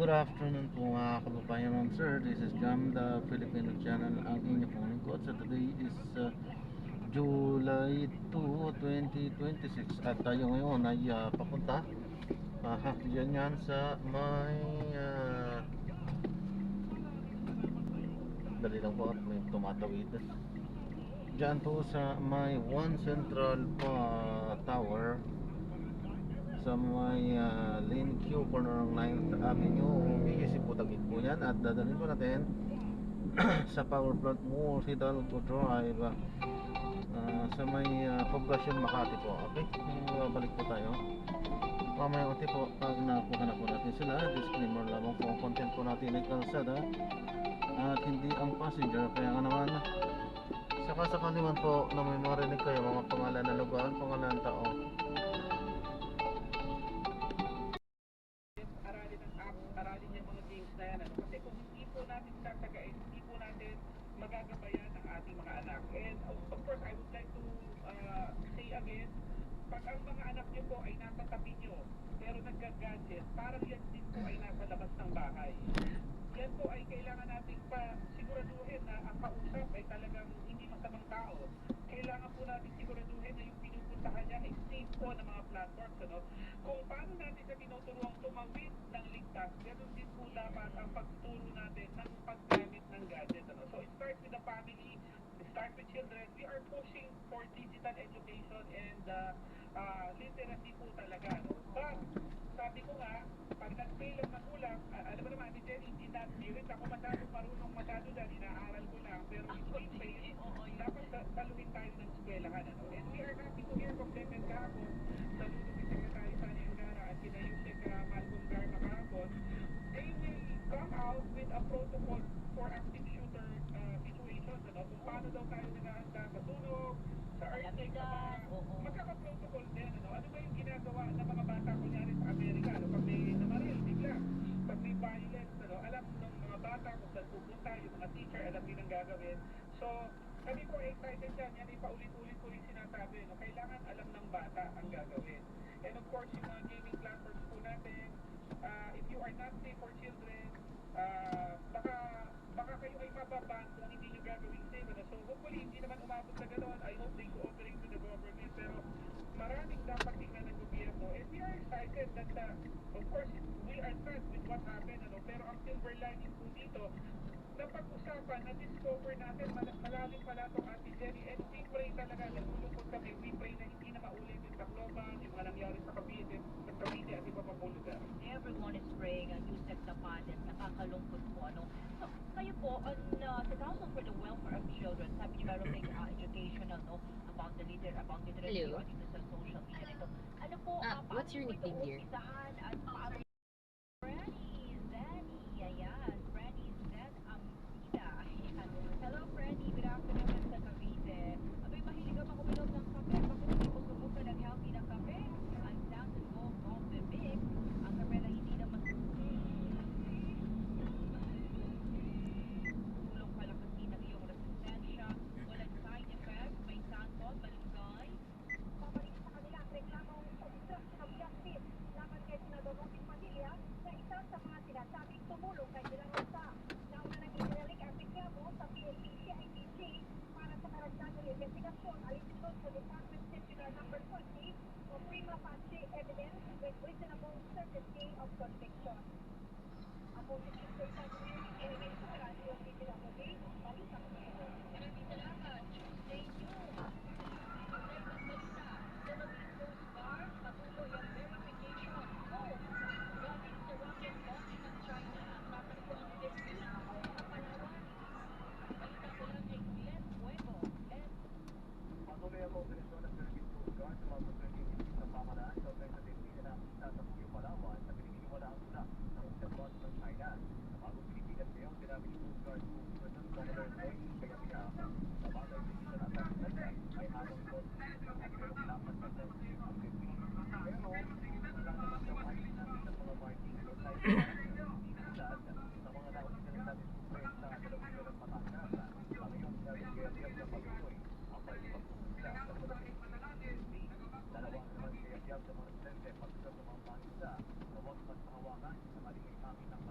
Good afternoon po mga kababayan, sir. This is Jam, the Filipino channel, ang inyong pong lingkod. So today is July 2, 2026 at tayo ngayon ay papunta diyan yan sa may dali lang po at may tumatawid diyan po sa may One Central Tower sa may Lane Q corner ng 9th Avenue. Iisip po tagig po yan at dadalhin po natin sa Power Plant Mall Hidalgo Drive sa may Poblacion Makati po. Okay, balik po tayo mamaya unti po pag nakuha na po natin sila. Disclaimer lamang po, ang content po natin ay kalsada at hindi ang passenger, kaya nga naman sakasakali man po na may marinig kayo mga pangalan na lugar, pangalan ng tao, aralin yung mga games na yan. Kasi kung hindi po natin tatagain, hindi po natin magagabayan ang ating mga anak. And of course, I would like to say again, pag ang mga anak nyo po ay nasa tabi nyo, pero nagga-gadget, parang yan din po ay nasa labas ng bahay. Yan po ay kailangan nating siguraduhin na ang kausap ay talagang hindi masamang tao. Kailangan po natin siguraduhin na yung pinupuntahan niya ay safe po ng mga platforms. Kung paano natin sa tinuturuang tumawid ng ligtas, ganoon din po dapat ang pagturo natin ng paggamit ng gadget. So it starts with the family, it starts with children. We are pushing for digital education and literacy po talaga. But sabi ko nga, pag nag-fail ang magulang, alam mo naman, ni Jenny, hindi rin ako marunong masyado dahil inaaral ko lang, pero if we fail, dapat saluhin tayo ng eskwelahan. And we are happy to hear from Depend kahapon, saludo si Secretary Sani Angara at kina Yusek Malcolm Garma kahapon. They will come out with a protocol for active shooter situations. Kung paano daw tayo naghahanda sa tunog, sa earthquake, magkaka-protocol din. Ano ba yung ginagawa ng mga bata kunyari sa Amerika? Pag may namaril, bigla. Pag may violence, alam ng mga bata kung saan pupunta, yung mga teacher, alam din ang gagawin. So, kami po excited dyan. Yan ay paulit-ulit ko rin sinasabi. Kailangan alam ng bata ang gagawin. And of course, yung mga gaming platforms po natin, if you are not safe for children, baka kayo ay mababan kung hindi nyo gagawin safe. So hopefully, hindi naman umabot sa gano'n. I hope they cooperate with the government. Pero maraming dapat tingnan ng gobyerno. And we are excited that, of course, we are sad with what happened. Pero ang silver lining po dito, napag-usapan, na-discover natin, malalim pala itong Ate Jenny. And we pray talaga, nalulungkot kami. We pray na hindi na maulit yung Tacloban, yung mga nangyari sa Cavite at iba pa po lugar. Everyone is praying and Yusek Tapan at nakakalungkot po. So, kayo po, on the Council for the Welfare of Children, sabi niyo meron kayong educational, about the literacy o dito sa social media nito. Ano po, What's your nickname here? Isahan at paano Frenny Zenny, ayan, Frenny Zen Amida, ayan. Hello Frenny, good afternoon sa Cavite. Abay, mahilig ka makuminom ng kape, bakit hindi mo subukan ng healthy na kape? Ang down to go coffee mix, ang kape na hindi naman tulong palakasin ang iyong resistensya, walang side effects, may santol, malunggay. Babalik sa kanila ang reklamong obstruction of justice laban kay Senador Robin Padilla na isa sa mga sinasabing tumulong kay De La Rosa. Nauna nang ipinalik ang reklamo sa PLP-CIDG para sa karagdagang investigasyon alinsunod sa Department Circular No. 40 o prima facie evidence with reasonable certainty of conviction. Ako si Mr. Samuel, Element sa Radio Digital Movie, balita ko ngayon. Maraming salamat. Tuesday News. Philippine Coast Guard, patuloy ang verification. Galing sa rocket launch ng China, tatagpuan din sila sa Palawan. Balita ko lang kay Glenn Nuevo. Glenn. Patuloy ang operasyon ng Philippine Coast Guard sa mga pagkakinig sa pamaraan sa alternative nila ng isa sa Puyo Palawan sa pininiwalaan nila ng observant ng China. Sa bagong Pilipinas ngayon, sinabi ni Coast Guard Spokesperson Commodore Noy Kayapia sa bagay sa isa na China ay halong doon at pero dapat sa sensitive ang Philippines. Pero, nagkakaroon ng ayun natin sa mga marking sa mga naon sila natin supreme sa dalawang ng Batangas. Ang iyong nagagayagayag na pag-uloy ang pag-ipagpupula sa mga dalawang naman kayagayag sa mga residente pagkakas sa mga pangisa na huwag magpahawakan sa maling namin ng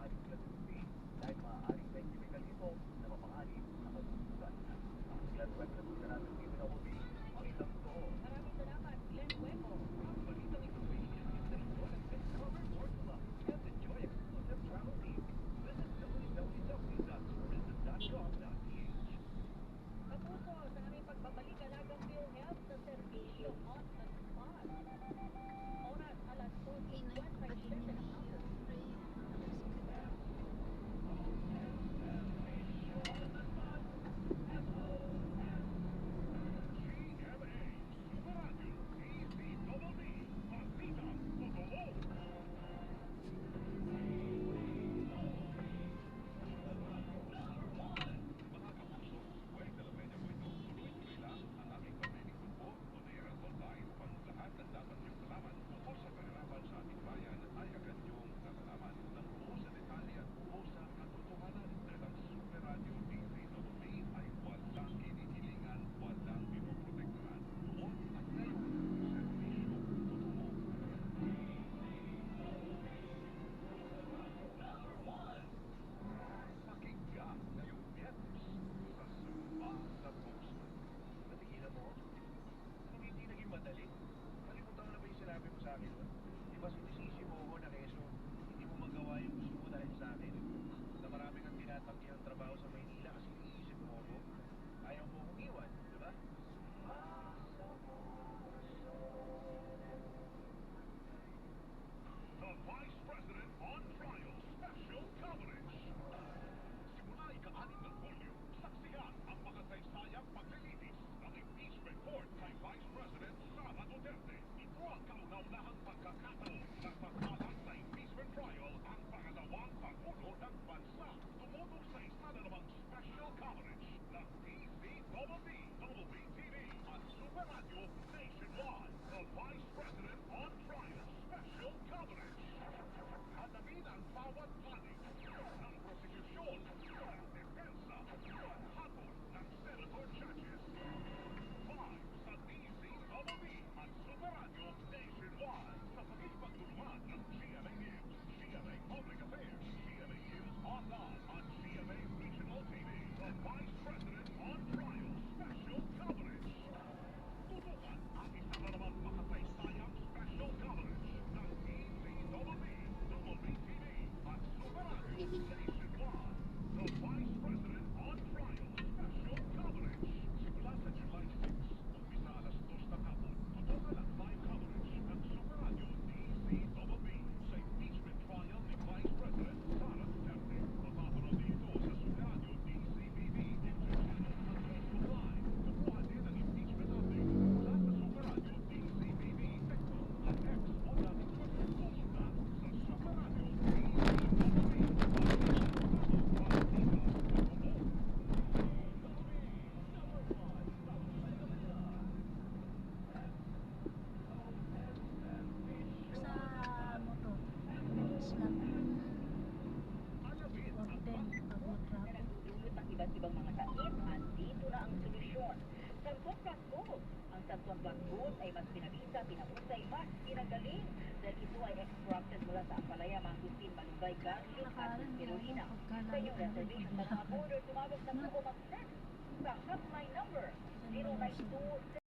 Quezon. Santon Blascos. Ang Santon Blascos ay mas pinabisa, pinahusay, mas pinagaling dahil ito ay extracted mula sa Apalaya, Mangustin, Malunggay, Garlic at Spirulina. Sa inyong reservation sa mga border, tumawag ng Suko Mag-Text sa hotline number 092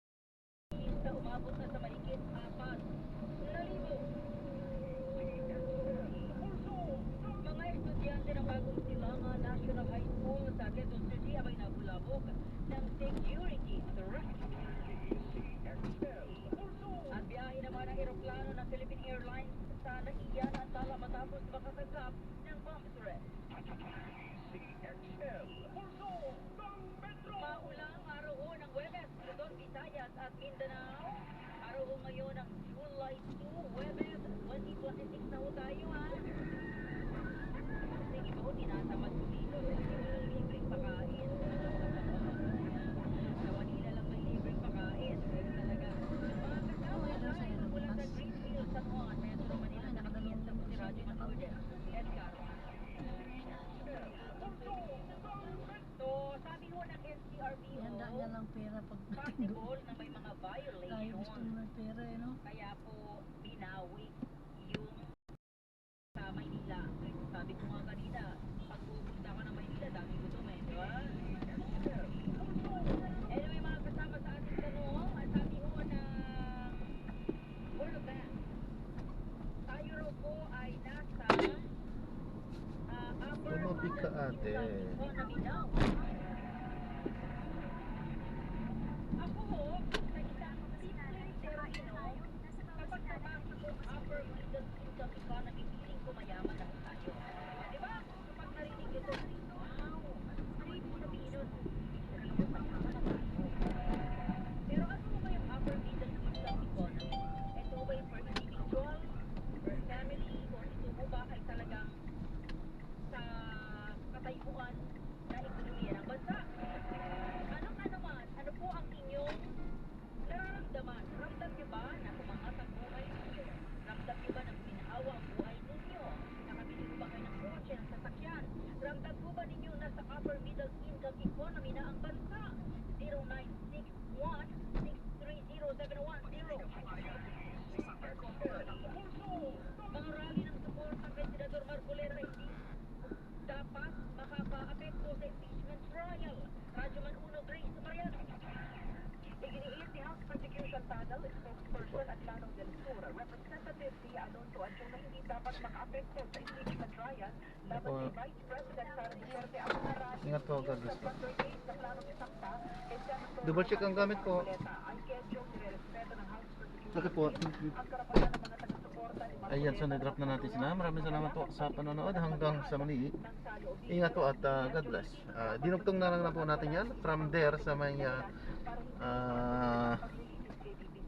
sa umabot na sa mahigit 4,000. Mga estudyante ng bagong silangan National High School sa Quezon City abay nabulabog ng security threat. At biyahe naman ang eroplano ng Philippine Airlines sa Naiya na tala matapos makasagap ng bomb threat. Maulang araw ho ng Huwebes, Luzon, Visayas at Mindanao. Araw ho ngayon ng July 2, Huwebes, 2026 na ho tayo ha. Sige ba ho, tinatamad kumilo kasi walang libreng pakain. Sa Manila lang may libreng pakain. Pero talaga, mga kasama tayo mula sa Greenfield, San Juan, Metro Manila, nakakiyenta po si Radyo Manudes, Edgar. So, sabi ho ng SCRPO, Handa niya lang pera pag possible na may mga tayo gusto violations. mo ng pera no? Kaya po, binawi yung sa Maynila. Sabi ko nga kanina, pag pupunta ka ng Maynila, dami ko doon di ba? Anyway, mga kasama sa ating tanong, sabi ho ng World Bank, tayo raw po ay nasa upper Tumabi ka, ate. economy now. Ako ho, sa isang simpleng termino, kapag namasok ko upper middle income economy, feeling ko mayaman na tayo. Di ba? Kapag narinig ito, wow, three Filipinos, feeling ko mayaman na tayo. Pero ano ba yung upper middle income economy? Ito ba yung per individual, per family, o ito mo ba ay talagang sa katayuan na ekonomiya ng bansa? Ano man, ano po ang inyong nararamdaman? Ramdam niyo ba na umangat ang buhay ninyo? Ramdam niyo ba na guminawa ang buhay ninyo? Nakabili mo ba kayo ng kotse, ng sasakyan? Ramdam po ba ninyo na sa upper middle income economy na ang bansa? 0961-630-710. Mga rally ng suporta kay Senador Marcoleta hindi dapat makaka-apekto sa impeachment trial. Radyo Man Uno, Grace Mariano. Iginiit ni House Prosecution Panel, spokesperson at Lanong del Sur, Representative si Alonso Adjong na hindi dapat maka-apekto sa impeachment trial laban Ako, kay Vice President Sara Duterte ang narali ingat po, God bless po. sa flood sa planong isakta kay Senator Double check ang gamit ko. Marcoleta. Ang kedyong nirerespeto ng House Prosecution Bakit po? ang karapatan ng mga taga-suporta ni Marcoleta. Ayan, so na-drop na natin sila. Maraming salamat po sa panonood hanggang sa muli. Ingat po at God bless. Dinugtong na lang po natin yan. From there sa may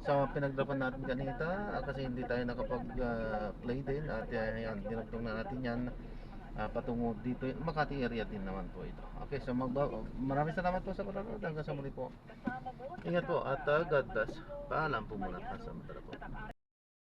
sa pinagdrapan natin kanita kasi hindi tayo nakapag-play din at yan, dinugtong na natin yan patungo dito. Makati area din naman po ito. Okay, so maraming salamat po sa panonood hanggang sa muli po. Ingat po at God bless. Paalam po muna. Kasama po.